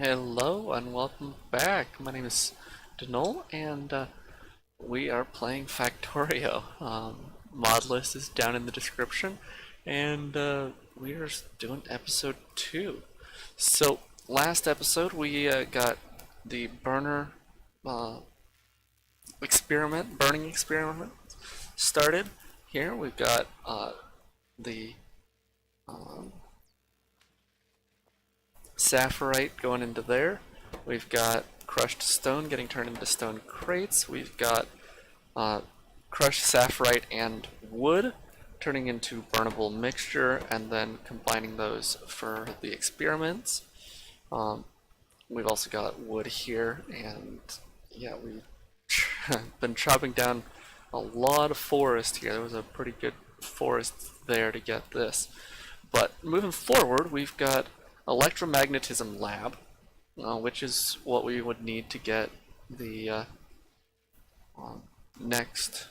Hello and welcome back. My name is Denol and we are playing Factorio. Mod list is down in the description and we are doing episode 2. So last episode we got the uh, burning experiment started. Here we've got the um, sapphirite going into there. We've got crushed stone getting turned into stone crates. We've got crushed sapphirite and wood turning into burnable mixture and then combining those for the experiments. We've also got wood here, and yeah, we've been chopping down a lot of forest here. There was a pretty good forest there to get this. But moving forward, we've got electromagnetism lab, which is what we would need to get the next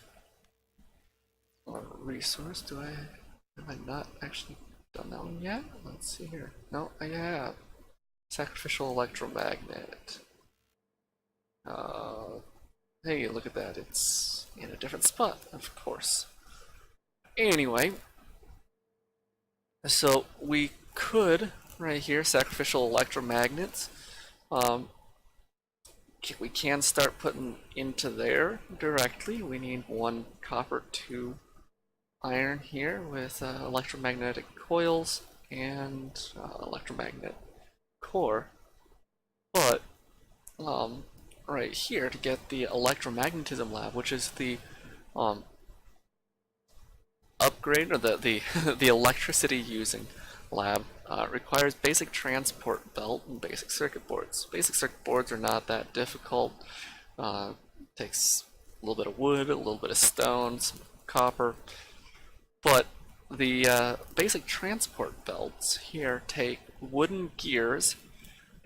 resource. Have I not actually done that one yet? Let's see here. No, I have. Sacrificial electromagnet. Hey, look at that. It's in a different spot, of course. Anyway, so we could, right here, sacrificial electromagnets. We can start putting into there directly. We need 1 copper, 2 iron here with electromagnetic coils and electromagnet core. But right here to get the electromagnetism lab, which is the upgrade or the the electricity using lab, requires basic transport belt and basic circuit boards. Basic circuit boards are not that difficult. Takes a little bit of wood, a little bit of stone, some copper, but the basic transport belts here take wooden gears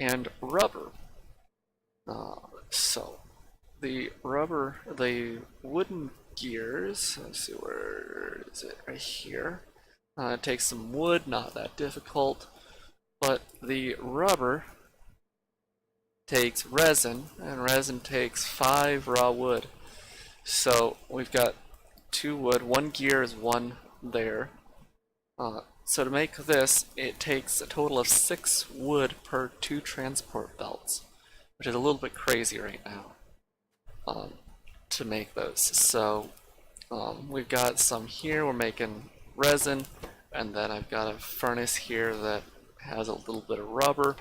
and rubber. So the wooden gears, let's see, where is it? Right here. It takes some wood, not that difficult, but the rubber takes resin, and resin takes 5 raw wood. So we've got 2 wood, 1 gear is 1 there. So to make this, it takes a total of 6 wood per 2 transport belts, which is a little bit crazy right now to make those. So we've got some here, we're making resin, and then I've got a furnace here that has a little bit of rubber.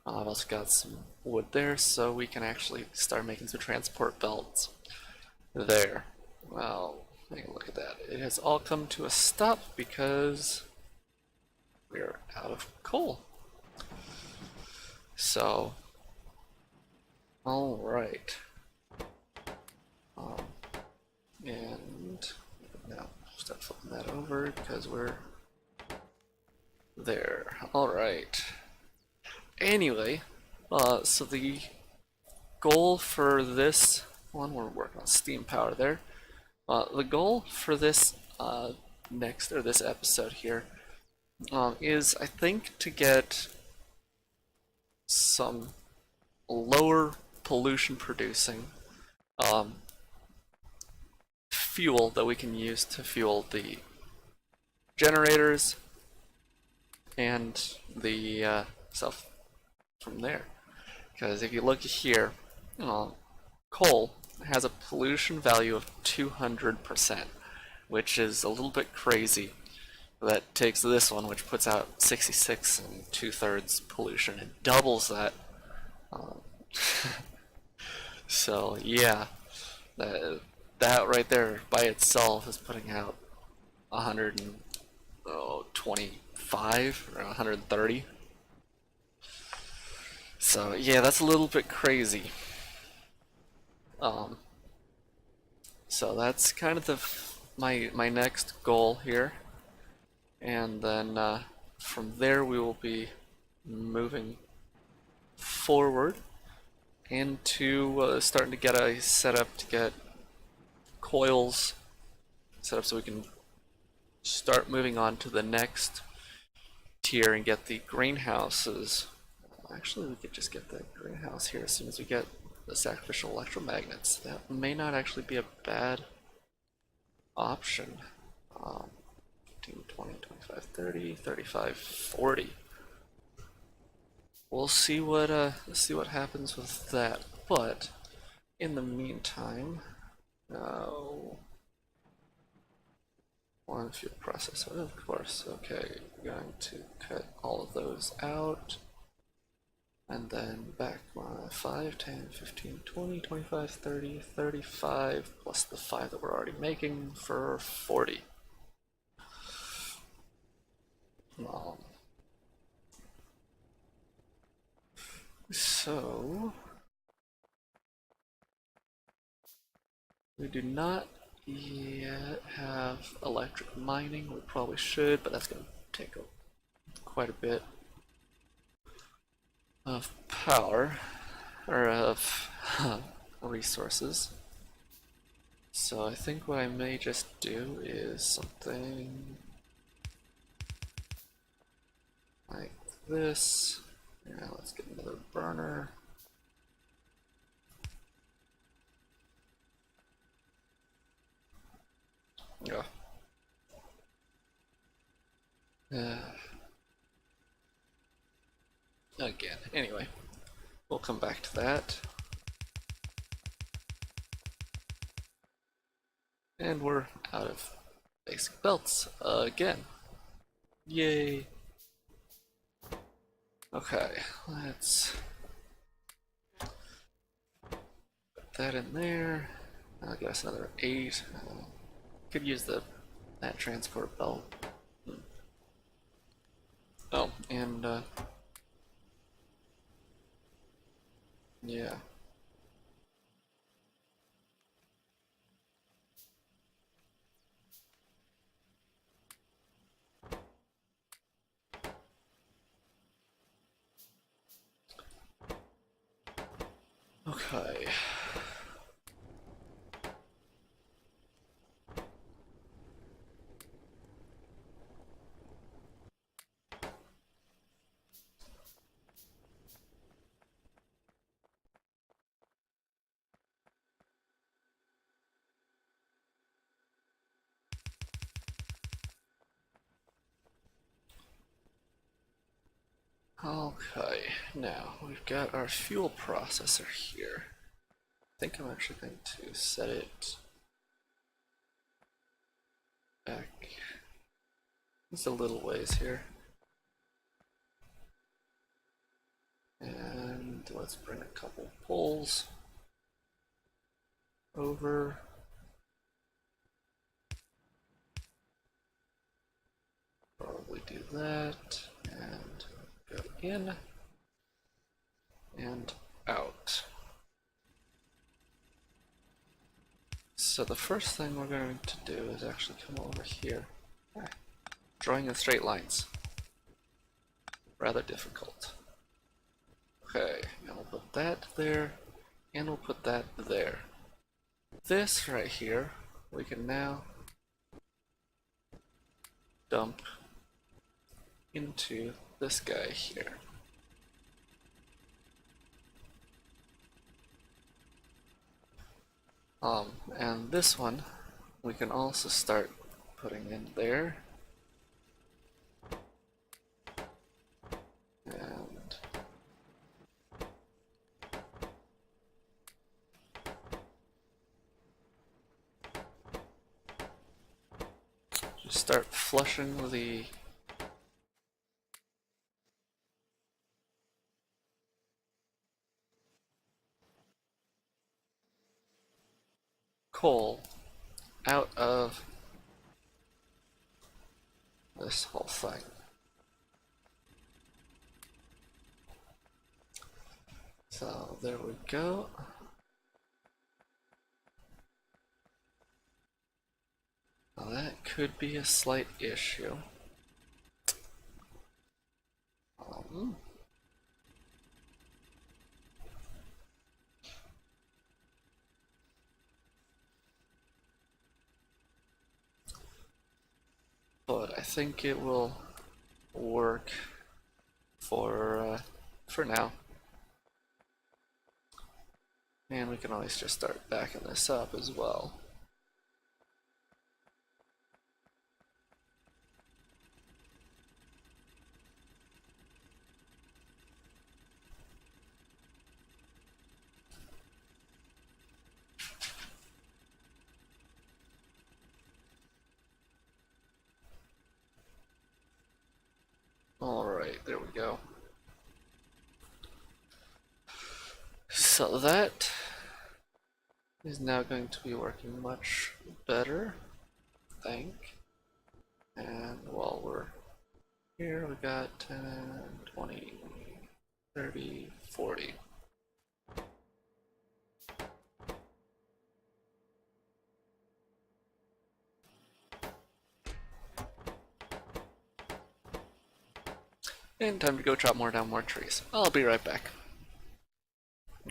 I've also got some wood there, so we can actually start making some transport belts there. Well, take a look at that. It has all come to a stop because we're out of coal. So, alright. And now start flipping that over because we're there. Alright. Anyway, so the goal for this one, we're working on steam power there. The goal for this this episode here is, I think, to get some lower pollution producing fuel that we can use to fuel the generators and the stuff from there. Because if you look here, coal has a pollution value of 200%, which is a little bit crazy. That takes this one, which puts out 66 and 2/3 pollution. It doubles that. So yeah, that right there by itself is putting out 125 or 130. So yeah, that's a little bit crazy. So that's kind of my next goal here, and then from there we will be moving forward into starting to get a setup to get coils set up so we can start moving on to the next tier and get the greenhouses Actually, we could just get the greenhouse here as soon as we get the sacrificial electromagnets. That may not actually be a bad option. 15, 20, 25, 30, 35, 40. We'll see what happens with that. But in the meantime, no. One fuel processor, of course. Okay, we're going to cut all of those out. And then back 5, 10, 15, 20, 25, 30, 35, plus the 5 that we're already making for 40. So, we do not yet have electric mining. We probably should, but that's going to take quite a bit of power, or of resources. So I think what I may just do is something like this. Yeah, let's get another burner. Yeah. Again, anyway, we'll come back to that. And we're out of basic belts again. Yay. Okay, let's put that in there. I'll give us another 8. Could use that transport belt. Oh, and yeah. Okay. Okay, now we've got our fuel processor here. I think I'm actually going to set it back just a little ways here. And let's bring a couple poles over. Probably do that and go in and out. So the first thing we're going to do is actually come over here. Drawing in straight lines. Rather difficult. Okay, now we'll put that there, and we'll put that there. This right here, we can now dump into this guy here. And this one, we can also start putting in there. And just start flushing the coal out of this whole thing. So there we go. Now that could be a slight issue. But I think it will work for for now. And we can always just start backing this up as well. Alright, there we go. So that is now going to be working much better, I think. And while we're here, we got 10, 20, 30, 40. And time to go chop more down more trees. I'll be right back.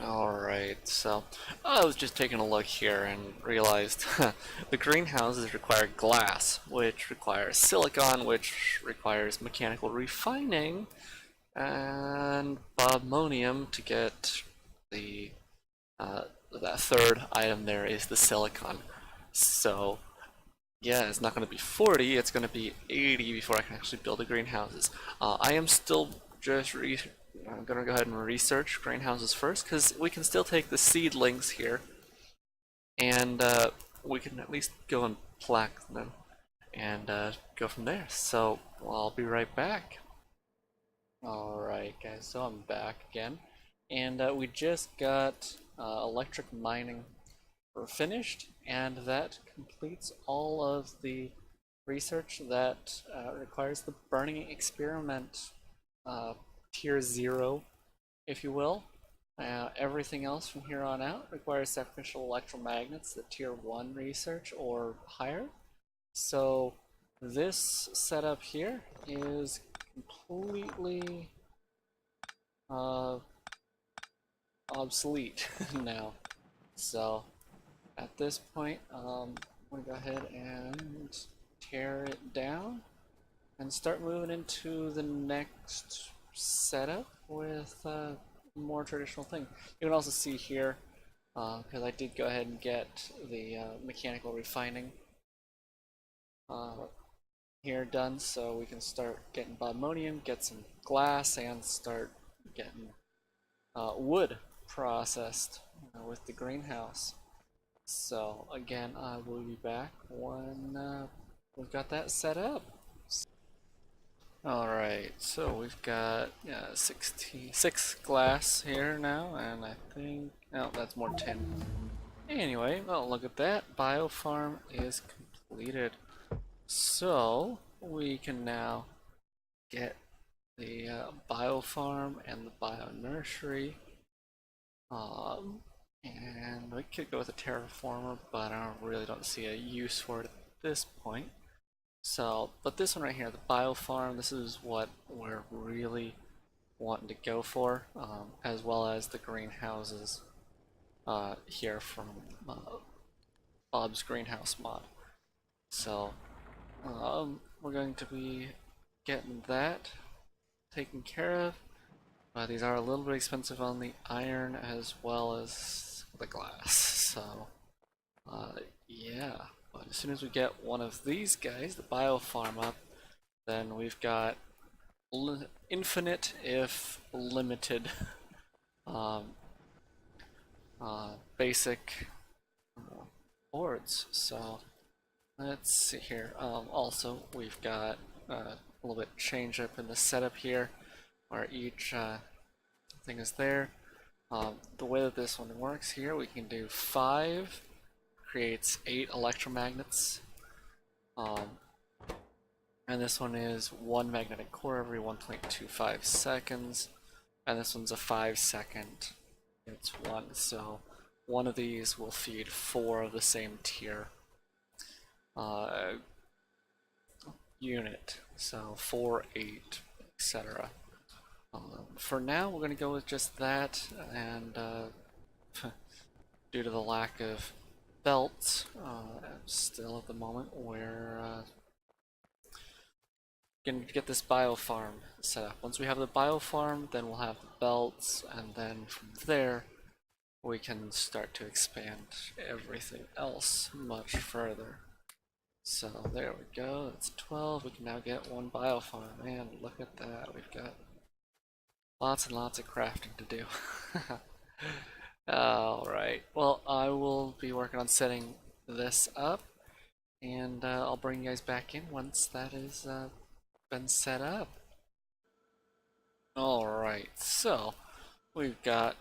Alright, so I was just taking a look here and realized the greenhouses require glass, which requires silicon, which requires mechanical refining, and bobmonium to get the that third item there is the silicon. So yeah, it's not going to be 40, it's going to be 80 before I can actually build the greenhouses. I am still just I'm going to go ahead and research greenhouses first, because we can still take the seedlings here, and we can at least go and plaque them, and go from there. So I'll be right back. Alright guys, so I'm back again, and we just got electric mining finished, and that completes all of the research that requires the burning experiment tier 0, if you will. Everything else from here on out requires sacrificial electromagnets, the tier 1 research or higher. So this setup here is completely obsolete now. So at this point, I'm going to go ahead and tear it down and start moving into the next setup with a more traditional thing. You can also see here, because I did go ahead and get the mechanical refining here done, so we can start getting bobmonium, get some glass, and start getting wood processed with the greenhouse. So again, I will be back when we've got that set up. Alright, so we've got 66 glass here now, and I think, no, that's more tin. Anyway, well, look at that, biofarm is completed. So we can now get the biofarm and the bio nursery. And we could go with a terraformer, but I really don't see a use for it at this point. So, but this one right here, the biofarm, this is what we're really wanting to go for, as well as the greenhouses here from Bob's greenhouse mod. So, we're going to be getting that taken care of. These are a little bit expensive on the iron as well as the glass, so yeah. But as soon as we get one of these guys, the biofarm up, then we've got infinite, if limited, basic boards. So let's see here. Also, we've got a little bit change up in the setup here, where each thing is there. The way that this one works here, we can do 5, creates 8 electromagnets. And this one is 1 magnetic core every 1.25 seconds. And this one's a 5-second. It's 1, so one of these will feed 4 of the same tier unit. So 4, 8, etc. For now, we're going to go with just that, and due to the lack of belts, still at the moment, we're Gonna get this biofarm set up. Once we have the biofarm, then we'll have the belts, and then from there we can start to expand everything else much further. So there we go, that's 12. We can now get one biofarm, and look at that, we've got lots and lots of crafting to do. Alright, well, I will be working on setting this up, and I'll bring you guys back in once that is been set up. Alright, so we've got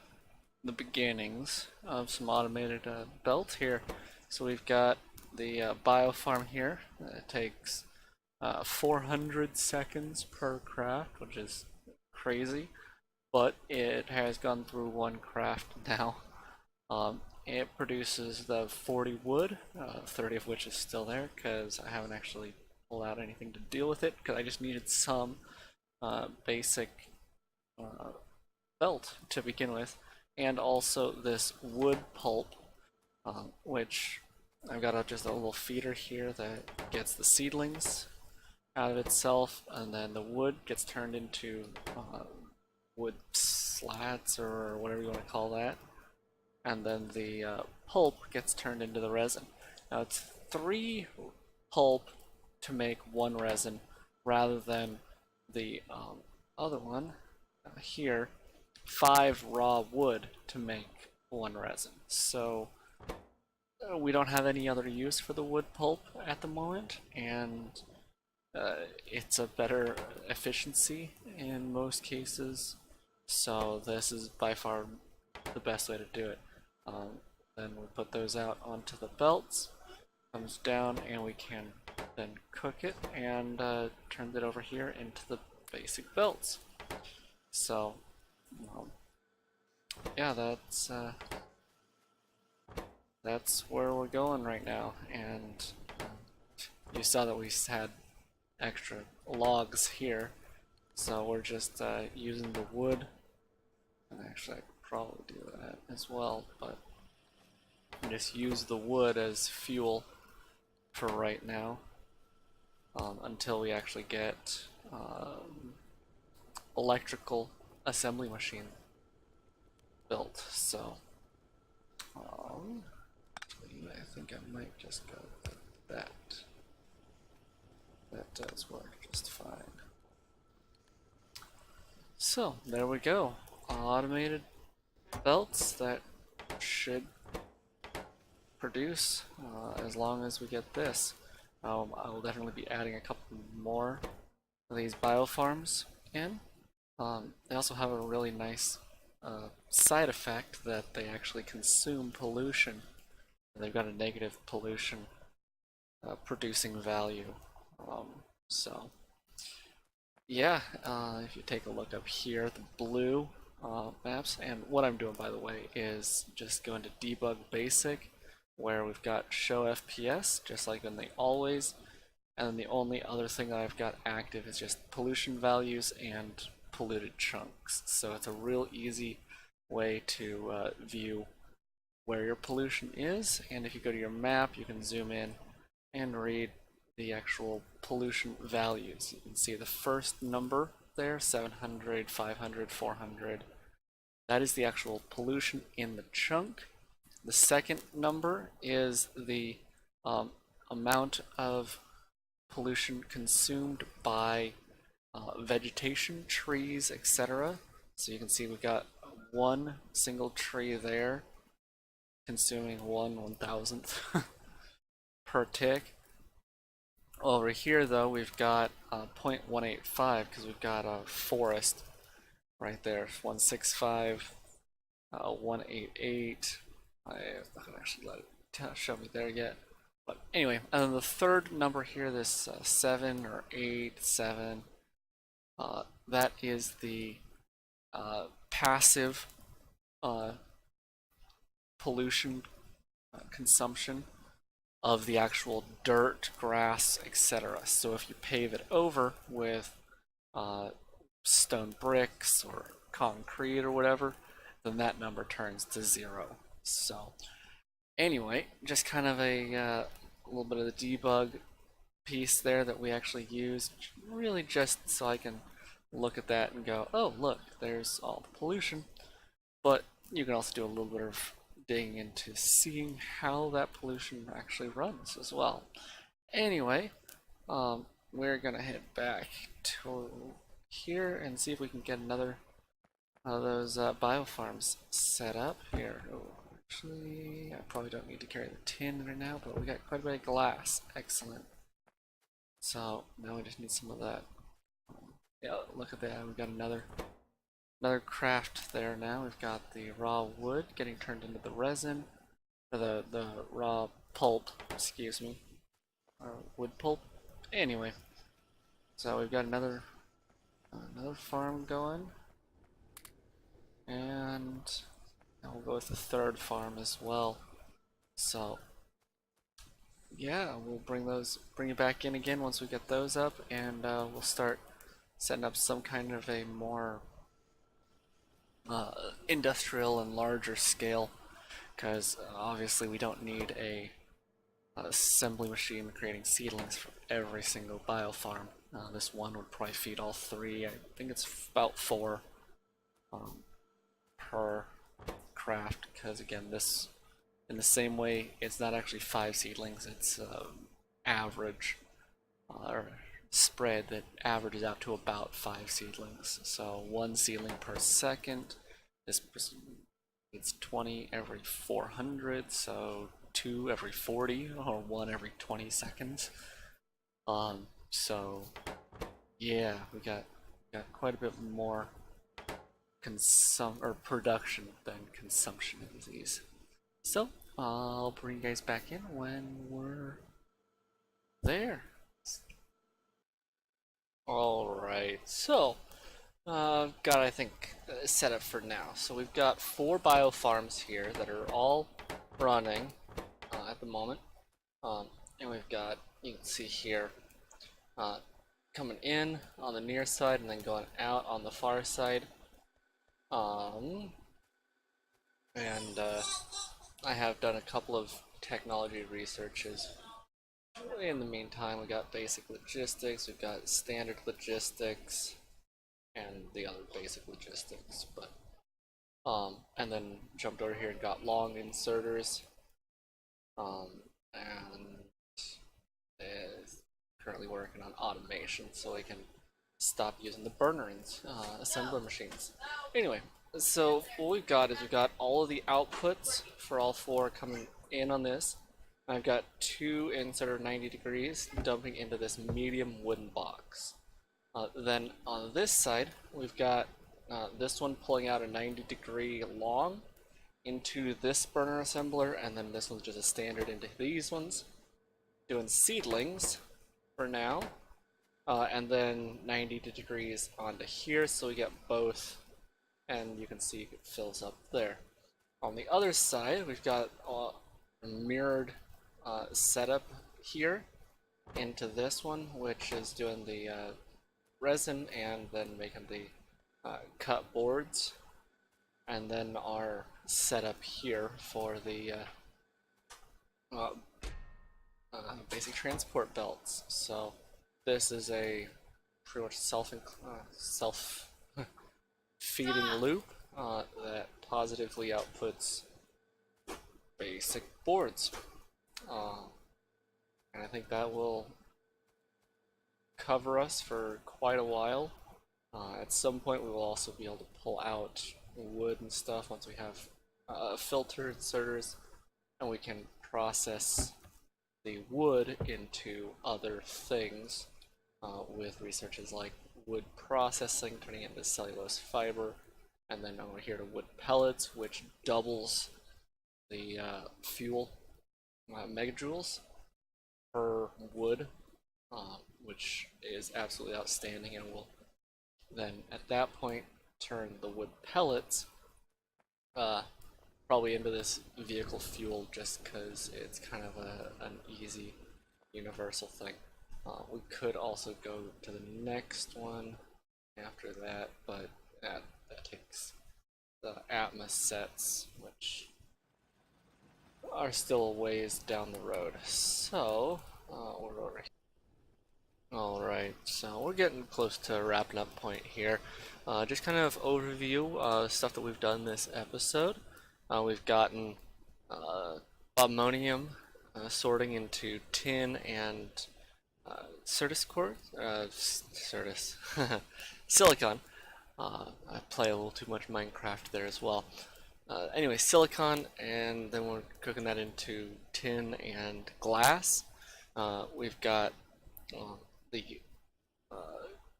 the beginnings of some automated belt here. So we've got the biofarm here. It takes 400 seconds per craft, which is crazy, but it has gone through one craft now. It produces the 40 wood, 30 of which is still there because I haven't actually pulled out anything to deal with it because I just needed some basic belt to begin with, and also this wood pulp, which I've got just a little feeder here that gets the seedlings out of itself, and then the wood gets turned into wood slats or whatever you want to call that, and then the pulp gets turned into the resin. Now it's 3 pulp to make 1 resin rather than the other one here, 5 raw wood to make 1 resin. So we don't have any other use for the wood pulp at the moment, and it's a better efficiency in most cases, so this is by far the best way to do it. Then we put those out onto the belts, comes down, and we can then cook it and turn it over here into the basic belts. So yeah, that's where we're going right now, and you saw that we had extra logs here, so we're just using the wood, and actually I could probably do that as well, but just use the wood as fuel for right now, until we actually get electrical assembly machine built. So actually, I think I might just go with that. That does work just fine. So there we go, automated belts that should produce as long as we get this. I will definitely be adding a couple more of these biofarms in. They also have a really nice side effect that they actually consume pollution. They've got a negative pollution producing value. So yeah, if you take a look up here, the blue maps, and what I'm doing by the way is just going to debug basic, where we've got show FPS just like in the always, and then the only other thing that I've got active is just pollution values and polluted chunks. So it's a real easy way to view where your pollution is, and if you go to your map you can zoom in and read the actual pollution values. You can see the first number there, 700, 500, 400. That is the actual pollution in the chunk. The second number is the amount of pollution consumed by vegetation, trees, etc. So you can see we've got one single tree there consuming 1/1000th per tick. Over here though we've got 0.185 because we've got a forest right there, 165, 188. I haven't actually let it show me there yet. But anyway, and then the third number here, this 7 or 8, 7, that is the passive pollution consumption of the actual dirt, grass, etc. So if you pave it over with stone bricks or concrete or whatever, then that number turns to 0. So anyway, just kind of a little bit of the debug piece there that we actually use, really just so I can look at that and go, oh look, there's all the pollution. But you can also do a little bit of digging into seeing how that pollution actually runs as well. Anyway, we're gonna head back to here and see if we can get another of those biofarms set up here. Oh, actually, I probably don't need to carry the tin right now, but we got quite a bit of glass. Excellent. So now we just need some of that. Yeah, look at that. We've got another craft there now. We've got the raw wood getting turned into the resin, or the raw pulp. Excuse me, or wood pulp. Anyway, so we've got another farm going, and now we'll go with the third farm as well. So yeah, we'll bring it back in again once we get those up, and we'll start setting up some kind of a more industrial and larger scale, because obviously we don't need a assembly machine creating seedlings for every single biofarm. This one would probably feed all three. I think it's about 4 um, per craft, because again, this in the same way, it's not actually 5 seedlings, it's average or spread that averages out to about 5 seedlings. So 1 seedling per second. This it's 20 every 400, so 2 every 40, or 1 every 20 seconds. So yeah, we got quite a bit more production than consumption of these. So I'll bring you guys back in when we're there. Alright, so got I think set up for now. So we've got 4 biofarms here that are all running at the moment. And we've got, you can see here, coming in on the near side and then going out on the far side. And I have done a couple of technology researches. In the meantime, we got basic logistics, we've got standard logistics, and the other basic logistics. But and then jumped over here and got long inserters, and is currently working on automation so we can stop using the burner assembler machines. Anyway, so what we've got is we've got all of the outputs for all 4 coming in on this. I've got 2 inserter 90 degrees dumping into this medium wooden box. Then on this side, we've got this one pulling out a 90-degree long into this burner assembler, and then this one's just a standard into these ones. Doing seedlings for now, and then 90 degrees onto here, so we get both, and you can see it fills up there. On the other side, we've got a mirrored setup here into this one, which is doing the resin and then making the cut boards, and then our setup here for the basic transport belts. So this is a pretty much self feeding loop that positively outputs basic boards, and I think that will cover us for quite a while. At some point we will also be able to pull out wood and stuff once we have filter inserters, and we can process the wood into other things with researches like wood processing, turning it into cellulose fiber, and then over here to wood pellets, which doubles the fuel megajoules per wood, which is absolutely outstanding, and will then at that point turn the wood pellets probably into this vehicle fuel, just because it's kind of an easy universal thing. We could also go to the next one after that, but that takes the Atmos sets, which are still a ways down the road. So we're over here. Alright, so we're getting close to a wrapping up point here. Just kind of overview stuff that we've done this episode. We've gotten ammonium sorting into tin and Certus core, Certus, silicon. I play a little too much Minecraft there as well. Anyway, silicon, and then we're cooking that into tin and glass. We've got uh, the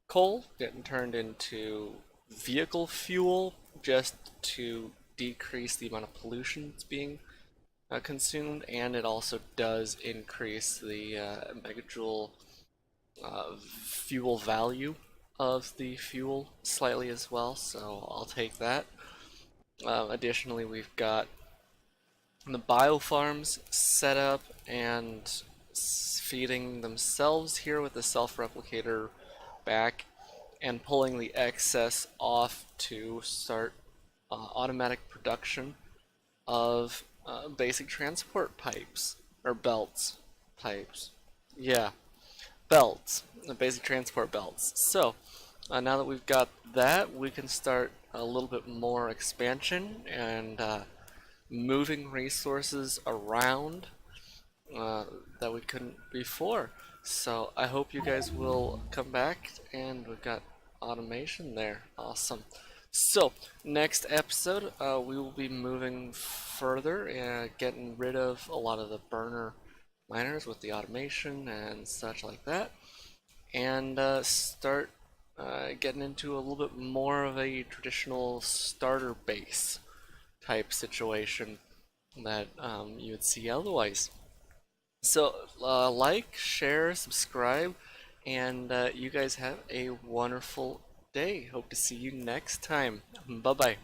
coal getting turned into vehicle fuel just to decrease the amount of pollution that's being consumed, and it also does increase the megajoule fuel value of the fuel slightly as well, so I'll take that. Additionally, we've got the biofarms set up and feeding themselves here with the self-replicator back and pulling the excess off to start automatic production of basic transport pipes or belts. Pipes. Yeah, belts. The basic transport belts. So now that we've got that, we can start a little bit more expansion and moving resources around that we couldn't before. So I hope you guys will come back, and we've got automation there. Awesome. So next episode, we will be moving further and getting rid of a lot of the burner miners with the automation and such like that, and start getting into a little bit more of a traditional starter base type situation that you would see otherwise. So, like, share, subscribe, and you guys have a wonderful day. Hope to see you next time. Bye bye.